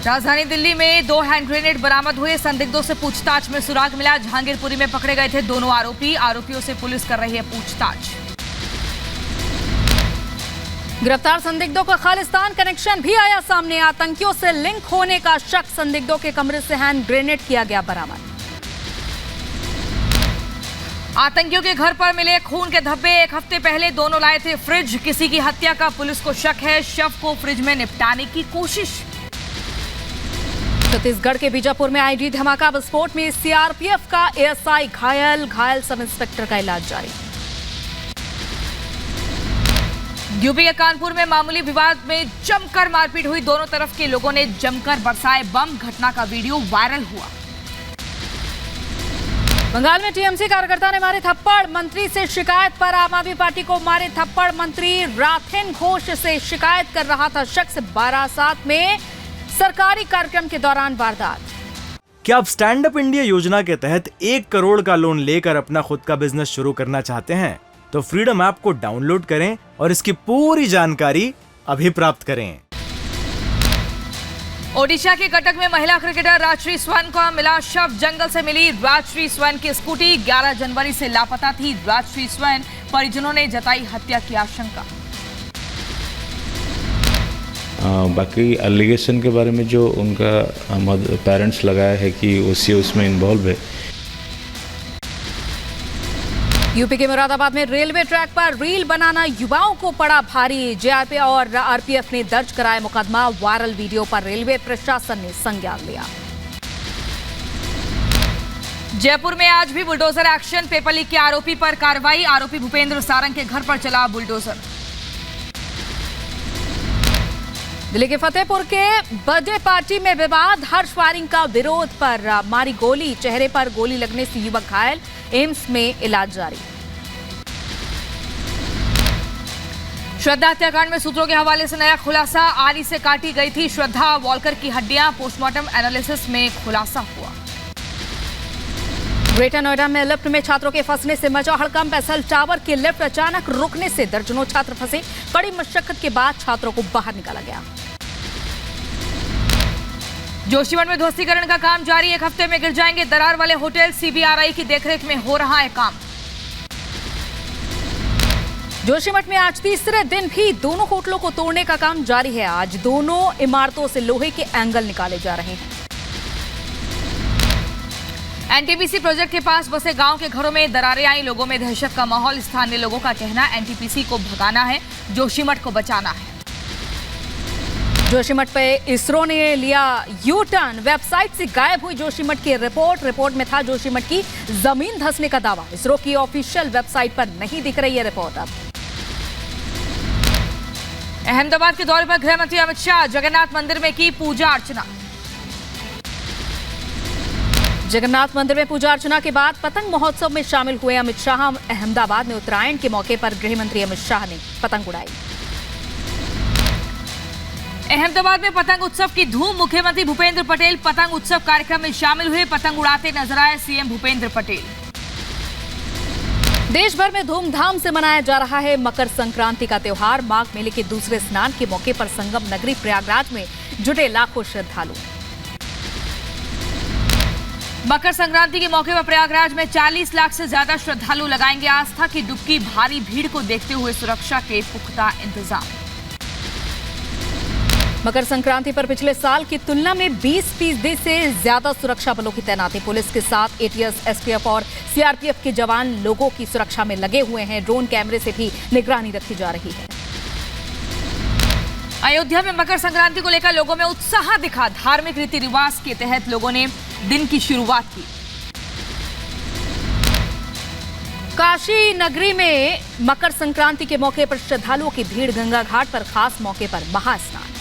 राजधानी दिल्ली में 2 hand grenade बरामद हुए। संदिग्धों से पूछताछ में सुराग मिला। जहांगीरपुरी में पकड़े गए थे दोनों आरोपी। आरोपियों से पुलिस कर रही है पूछताछ। गिरफ्तार संदिग्धों का खालिस्तान कनेक्शन भी आया सामने। आतंकियों से लिंक होने का शक। संदिग्धों के कमरे से हैंड ग्रेनेड किया गया बरामद। आतंकियों के घर पर मिले खून के धब्बे। 1 हफ्ते पहले दोनों लाए थे फ्रिज। किसी की हत्या का पुलिस को शक है। शव को फ्रिज में निपटाने की कोशिश। छत्तीसगढ़ के बीजापुर में आईडी धमाका विस्फोट में सीआरपीएफ का एएसआई घायल सब इंस्पेक्टर का इलाज जारी। यूपी के कानपुर में मामूली विवाद में जमकर मारपीट हुई। दोनों तरफ के लोगों ने जमकर बरसाए बम। घटना का वीडियो वायरल हुआ। बंगाल में टीएमसी कार्यकर्ता ने मारे थप्पड़। मंत्री से शिकायत पर आम आदमी पार्टी को मारे थप्पड़। मंत्री राथेन घोष से शिकायत कर रहा था शख्स। बारासात में सरकारी कार्यक्रम के दौरान वारदात। क्या आप स्टैंड अप इंडिया योजना के तहत 1 करोड़ का लोन लेकर अपना खुद का बिजनेस शुरू करना चाहते हैं? तो फ्रीडम ऐप को डाउनलोड करें और इसकी पूरी जानकारी अभी प्राप्त करें। ओडिशा के कटक में महिला क्रिकेटर राजश्री स्वर्ण का मिला शव। जंगल से मिली राजश्री स्वर्ण की स्कूटी 11 जनवरी से लापता थी। राजश्री स्वर्ण परिजनों ने जताई हत्या की आशंका। बाकी एलिगेशन के बारे में जो उनका पेरेंट्स लगाया है कि उसमें इन्वॉल्व है। यूपी के मुरादाबाद में रेलवे ट्रैक पर रील बनाना युवाओं को पड़ा भारी। जेआरपी और आरपीएफ ने दर्ज कराया मुकदमा। वायरल वीडियो पर रेलवे प्रशासन ने संज्ञान लिया। जयपुर में आज भी बुलडोजर एक्शन। पेपर लीक के आरोपी पर कार्रवाई। आरोपी भूपेंद्र सारंग के घर पर चला बुलडोजर। दिल्ली के फतेहपुर के बर्थडे पार्टी में विवाद। हर्ष फायरिंग का विरोध पर मारी गोली। चेहरे पर गोली लगने से युवक घायल। एम्स में इलाज जारी। श्रद्धा हत्याकांड में सूत्रों के हवाले से नया खुलासा। आरी से काटी गई थी श्रद्धा वॉलकर की हड्डियां। पोस्टमार्टम एनालिसिस में खुलासा हुआ। ग्रेटर नोएडा में लिफ्ट में छात्रों के फंसने से मचा हड़कंप। एसएल टावर की लिफ्ट अचानक रुकने से दर्जनों छात्र फंसे। कड़ी मशक्कत के बाद छात्रों को बाहर निकाला गया। जोशीमठ में ध्वस्तीकरण का काम जारी। 1 हफ्ते में गिर जाएंगे दरार वाले होटल। सीबीआरआई की देखरेख में हो रहा है काम। जोशीमठ में आज तीसरे दिन भी दोनों होटलों को तोड़ने का काम जारी है। आज दोनों इमारतों से लोहे के एंगल निकाले जा रहे हैं। एनटीपीसी प्रोजेक्ट के पास बसे गांव के घरों में दरारें आई। लोगों में दहशत का माहौल। स्थानीय लोगों का कहना एनटीपीसी को भगाना है, जोशीमठ को बचाना है। जोशीमठ पे इसरो ने लिया यू टर्न। वेबसाइट से गायब हुई जोशीमठ की रिपोर्ट में था जोशीमठ की जमीन धंसने का दावा। इसरो की ऑफिशियल वेबसाइट पर नहीं दिख रही है रिपोर्ट। अब अहमदाबाद के दौरे पर गृह मंत्री अमित शाह। जगन्नाथ मंदिर में की पूजा अर्चना। जगन्नाथ मंदिर में पूजा अर्चना के बाद पतंग महोत्सव में शामिल हुए अमित शाह। अहमदाबाद में उत्तरायण के मौके पर गृह मंत्री अमित शाह ने पतंग उड़ाई। अहमदाबाद में पतंग उत्सव की धूम। मुख्यमंत्री भूपेंद्र पटेल पतंग उत्सव कार्यक्रम में शामिल हुए। पतंग उड़ाते नजर आए सीएम भूपेंद्र पटेल। देश भर में धूमधाम से मनाया जा रहा है मकर संक्रांति का त्योहार। माघ मेले के दूसरे स्नान के मौके पर संगम नगरी प्रयागराज में जुटे लाखों श्रद्धालु। मकर संक्रांति के मौके पर प्रयागराज में 40 लाख से ज्यादा श्रद्धालु लगाएंगे आस्था की डुबकी। भारी भीड़ को देखते हुए सुरक्षा के पुख्ता इंतजाम। मकर संक्रांति पर पिछले साल की तुलना में 20% से ज्यादा सुरक्षा बलों की तैनाती। पुलिस के साथ एटीएस, एसटीएफ और सीआरपीएफ के जवान लोगों की सुरक्षा में लगे हुए हैं। ड्रोन कैमरे से भी निगरानी रखी जा रही है। अयोध्या में मकर संक्रांति को लेकर लोगों में उत्साह दिखा। धार्मिक रीति रिवाज के तहत लोगों ने दिन की शुरुआत की। काशी नगरी में मकर संक्रांति के मौके पर श्रद्धालुओं की भीड़। गंगा घाट पर खास मौके पर महास्नान।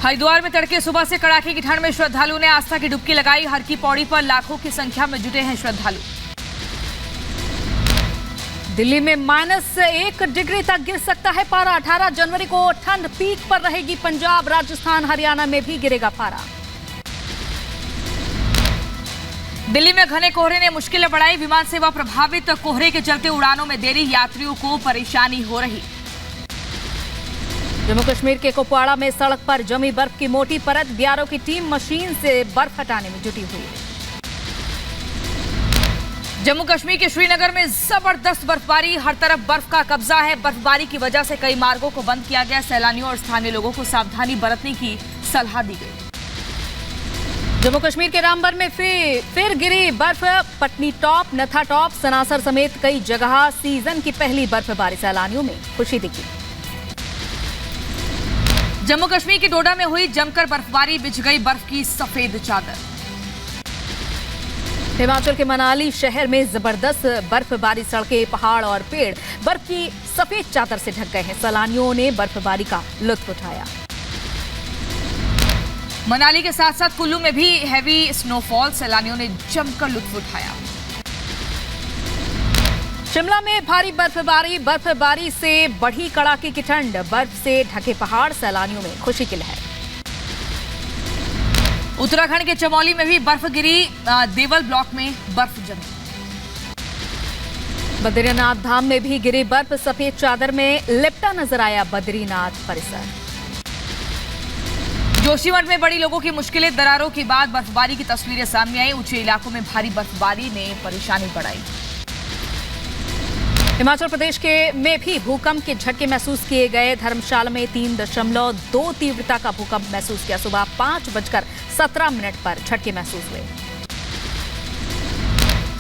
हरिद्वार में तड़के सुबह से कड़ाके की ठंड में श्रद्धालुओं ने आस्था की डुबकी लगाई। हर की पौड़ी पर लाखों की संख्या में जुटे हैं श्रद्धालु। दिल्ली में -1 डिग्री तक गिर सकता है पारा। 18 जनवरी को ठंड पीक पर रहेगी। पंजाब, राजस्थान, हरियाणा में भी गिरेगा पारा। दिल्ली में घने कोहरे ने मुश्किलें बढ़ाई। विमान सेवा प्रभावित। कोहरे के चलते उड़ानों में देरी। यात्रियों को परेशानी हो रही। जम्मू कश्मीर के कुपवाड़ा में सड़क पर जमी बर्फ की मोटी परत, बीआरओ की टीम मशीन से बर्फ हटाने में जुटी हुई है। जम्मू कश्मीर के श्रीनगर में जबरदस्त बर्फबारी, हर तरफ बर्फ का कब्जा है। बर्फबारी की वजह से कई मार्गों को बंद किया गया। सैलानियों और स्थानीय लोगों को सावधानी बरतने की सलाह दी गई। जम्मू कश्मीर के रामबन में फिर गिरी बर्फ, पटनी टॉप, नथा टॉप, सनासर समेत कई जगह सीजन की पहली बर्फबारी, सैलानियों में खुशी दिखी। जम्मू कश्मीर के डोडा में हुई जमकर बर्फबारी, बिछ गई बर्फ की सफेद चादर। हिमाचल के मनाली शहर में जबरदस्त बर्फबारी, सड़कें, पहाड़ और पेड़ बर्फ की सफेद चादर से ढक गए हैं। सैलानियों ने बर्फबारी का लुत्फ उठाया। मनाली के साथ साथ कुल्लू में भी हैवी स्नोफॉल, सैलानियों ने जमकर लुत्फ उठाया। शिमला में भारी बर्फबारी से बढ़ी कड़ाके की ठंड, बर्फ से ढके पहाड़, सैलानियों में खुशी की लहर। उत्तराखंड के चमोली में भी बर्फ गिरी, देवल ब्लॉक में बर्फ जमी। बद्रीनाथ धाम में भी गिरी बर्फ, सफेद चादर में लिपटा नजर आया बद्रीनाथ परिसर। जोशीमठ में बड़ी लोगों की मुश्किलें, दरारों के बाद बर्फबारी की तस्वीरें सामने आई। ऊंचे इलाकों में भारी बर्फबारी ने परेशानी बढ़ाई। हिमाचल प्रदेश में भी भूकंप के झटके महसूस किए गए। धर्मशाला में 3.2 तीव्रता का भूकंप महसूस किया। सुबह 5:17 पर झटके महसूस हुए।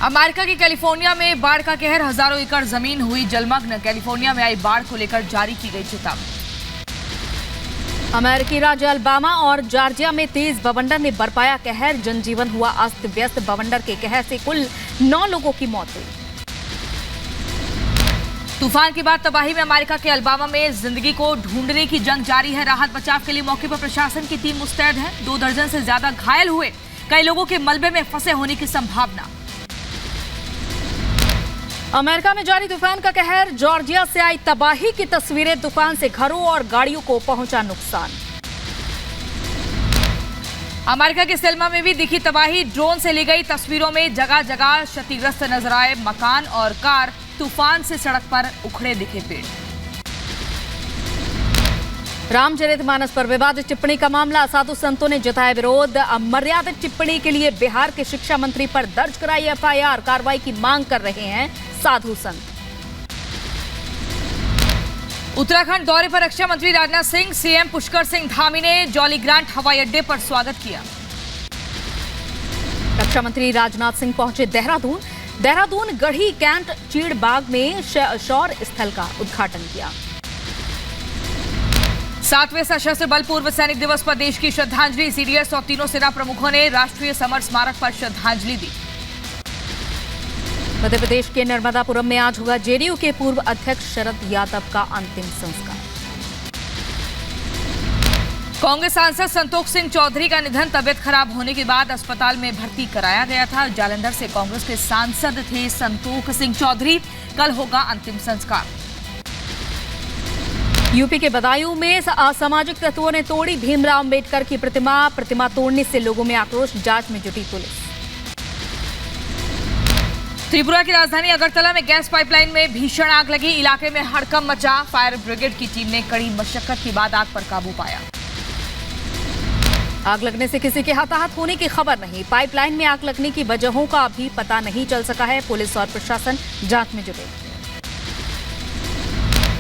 अमेरिका की कैलिफोर्निया में बाढ़ का कहर, हजारों एकड़ जमीन हुई जलमग्न। कैलिफोर्निया में आई बाढ़ को लेकर जारी की गई चेतावनी। अमेरिकी राज्य अल्बामा और जॉर्जिया में तेज बवंडर ने बरपाया कहर, जनजीवन हुआ अस्त व्यस्त। बवंडर के कहर से कुल 9 लोगों की मौत हुई। तूफान के बाद तबाही में अमेरिका के अल्बामा में जिंदगी को ढूंढने की जंग जारी है। राहत बचाव के लिए मौके पर प्रशासन की टीम मुस्तैद है। 2 दर्जन से ज्यादा घायल हुए, कई लोगों के मलबे में फंसे होने की संभावना। अमेरिका में जारी तूफान का कहर, जॉर्जिया से आई तबाही की तस्वीरें। तूफान से घरों और गाड़ियों को पहुंचा नुकसान। अमेरिका के सेल्मा में भी दिखी तबाही, ड्रोन से ली गई तस्वीरों में जगह जगह क्षतिग्रस्त नजर आए मकान और कार। तूफान से सड़क पर उखड़े दिखे पेड़। रामचरितमानस पर विवादित टिप्पणी का मामला, साधु संतों ने जताया विरोध। अमर्यादित टिप्पणी के लिए बिहार के शिक्षा मंत्री पर दर्ज कराई एफआईआर, कार्रवाई की मांग कर रहे हैं साधु संत। उत्तराखंड दौरे पर रक्षा मंत्री राजनाथ सिंह, सीएम पुष्कर सिंह धामी ने जॉलीग्रांट हवाई अड्डे पर स्वागत किया। रक्षा मंत्री राजनाथ सिंह पहुंचे देहरादून गढ़ी कैंट चीड़बाग में शौर्य स्थल का उद्घाटन किया। 7वें सशस्त्र बल पूर्व सैनिक दिवस पर देश की श्रद्धांजलि, सीडीएस और तीनों सेना प्रमुखों ने राष्ट्रीय समर स्मारक पर श्रद्धांजलि दी। मध्य प्रदेश के नर्मदापुरम में आज होगा जेडीयू के पूर्व अध्यक्ष शरद यादव का अंतिम संस्कार। कांग्रेस सांसद संतोष सिंह चौधरी का निधन, तबियत खराब होने के बाद अस्पताल में भर्ती कराया गया था। जालंधर से कांग्रेस के सांसद थे संतोष सिंह चौधरी। कल होगा अंतिम संस्कार। यूपी के बदायूं में असामाजिक तत्वों ने तोड़ी भीमराव अंबेडकर की प्रतिमा तोड़ने से लोगों में आक्रोश, जांच में जुटी पुलिस। त्रिपुरा की राजधानी अगरतला में गैस पाइपलाइन में भीषण आग लगी, इलाके में हड़कंप मचा। फायर ब्रिगेड की टीम ने कड़ी मशक्कत के बाद आग पर काबू पाया। आग लगने से किसी के हताहत होने की खबर नहीं। पाइपलाइन में आग लगने की वजहों का अभी पता नहीं चल सका है। पुलिस और प्रशासन जांच में जुटे।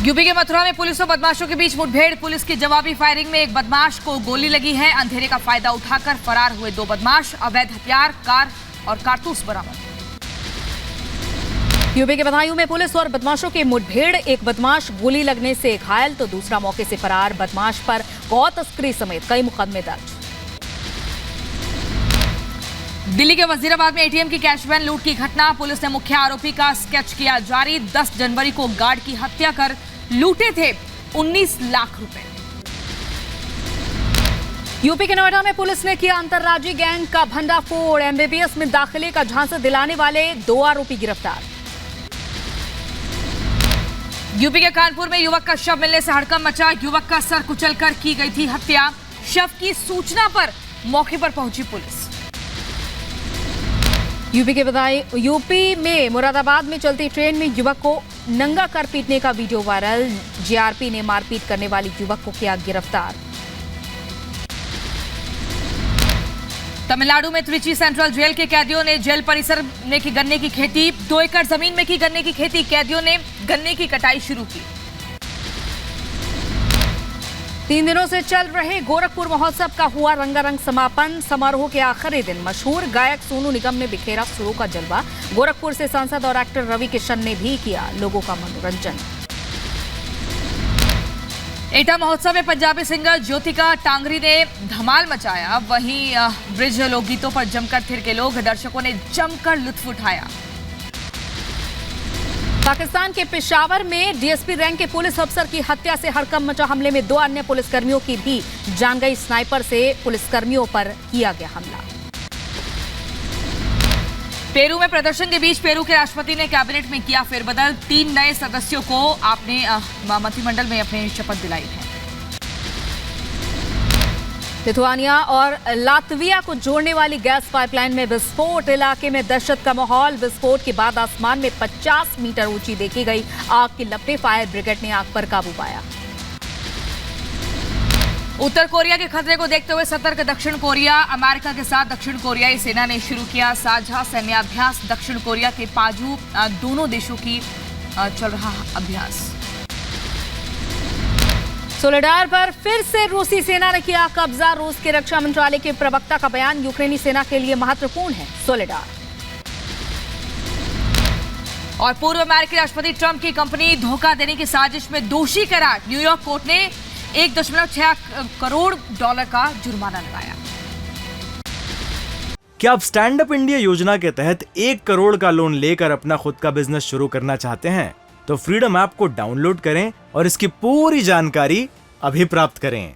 यूपी के मथुरा में पुलिस और बदमाशों के बीच मुठभेड़, पुलिस की जवाबी फायरिंग में एक बदमाश को गोली लगी है। अंधेरे का फायदा उठाकर फरार हुए 2 बदमाश, अवैध हथियार, कार और कारतूस बरामद। यूपी के बदायूं में पुलिस और बदमाशों की मुठभेड़, एक बदमाश गोली लगने से घायल तो दूसरा मौके से फरार। बदमाश पर गौ तस्करी समेत कई मुकदमे दर्ज। दिल्ली के वजीराबाद में एटीएम की कैश वैन लूट की घटना, पुलिस ने मुख्य आरोपी का स्केच किया जारी। 10 जनवरी को गार्ड की हत्या कर लूटे थे 19 लाख रुपए। यूपी के नोएडा में पुलिस ने किया अंतर्राज्यीय गैंग का भंडाफोड़, एमबीबीएस में दाखिले का झांसा दिलाने वाले 2 आरोपी गिरफ्तार। यूपी के कानपुर में युवक का शव मिलने से हड़कंप मचा, युवक का सर कुचलकर की गई थी हत्या। शव की सूचना पर मौके पर पहुंची पुलिस। यूपी में मुरादाबाद में चलती ट्रेन में युवक को नंगा कर पीटने का वीडियो वायरल। जीआरपी ने मारपीट करने वाली युवक को किया गिरफ्तार। तमिलनाडु में त्रिची सेंट्रल जेल के कैदियों ने जेल परिसर में की गन्ने की खेती, 2 एकड़ जमीन में की गन्ने की खेती। कैदियों ने गन्ने की कटाई शुरू की। 3 दिनों से चल रहे गोरखपुर महोत्सव का हुआ रंगारंग समापन। समारोह के आखिरी दिन मशहूर गायक सोनू निगम ने बिखेरा सुरों का जलवा। गोरखपुर से सांसद और एक्टर रवि किशन ने भी किया लोगों का मनोरंजन। एटा महोत्सव में पंजाबी सिंगर ज्योतिका टांगरी ने धमाल मचाया। वहीं ब्रिज लोकगीतों पर जमकर थिरके लोग, दर्शकों ने जमकर लुत्फ उठाया। पाकिस्तान के पेशावर में डीएसपी रैंक के पुलिस अफसर की हत्या से हड़कंप मचा। हमले में 2 अन्य पुलिसकर्मियों की भी जान गई। स्नाइपर से पुलिसकर्मियों पर किया गया हमला। पेरू में प्रदर्शन के बीच पेरू के राष्ट्रपति ने कैबिनेट में किया फेरबदल। 3 नए सदस्यों को आपने मंत्रिमंडल में अपने शपथ दिलाई है। लिथुआनिया और लातविया को जोड़ने वाली गैस पाइपलाइन में विस्फोट। इलाके में दहशत का माहौल। विस्फोट के बाद आसमान में 50 मीटर ऊंची देखी गई आग की लपटें। फायर ब्रिगेड ने आग पर काबू पाया। उत्तर कोरिया के खतरे को देखते हुए सतर्क दक्षिण कोरिया। अमेरिका के साथ दक्षिण कोरियाई सेना ने शुरू किया साझा सैन्याभ्यास। दक्षिण कोरिया के पाजू दोनों देशों की चल रहा अभ्यास। सोलेडार पर फिर से रूसी सेना ने किया कब्जा। रूस के रक्षा मंत्रालय के प्रवक्ता का बयान, यूक्रेनी सेना के लिए महत्वपूर्ण है सोलेडार। और पूर्व अमेरिकी राष्ट्रपति ट्रंप की कंपनी धोखा देने की साजिश में दोषी करार। न्यूयॉर्क कोर्ट ने $1.6 करोड़ का जुर्माना लगाया। क्या आप स्टैंड अप इंडिया योजना के तहत 1 करोड़ का लोन लेकर अपना खुद का बिजनेस शुरू करना चाहते हैं? तो फ्रीडम ऐप को डाउनलोड करें और इसकी पूरी जानकारी अभी प्राप्त करें।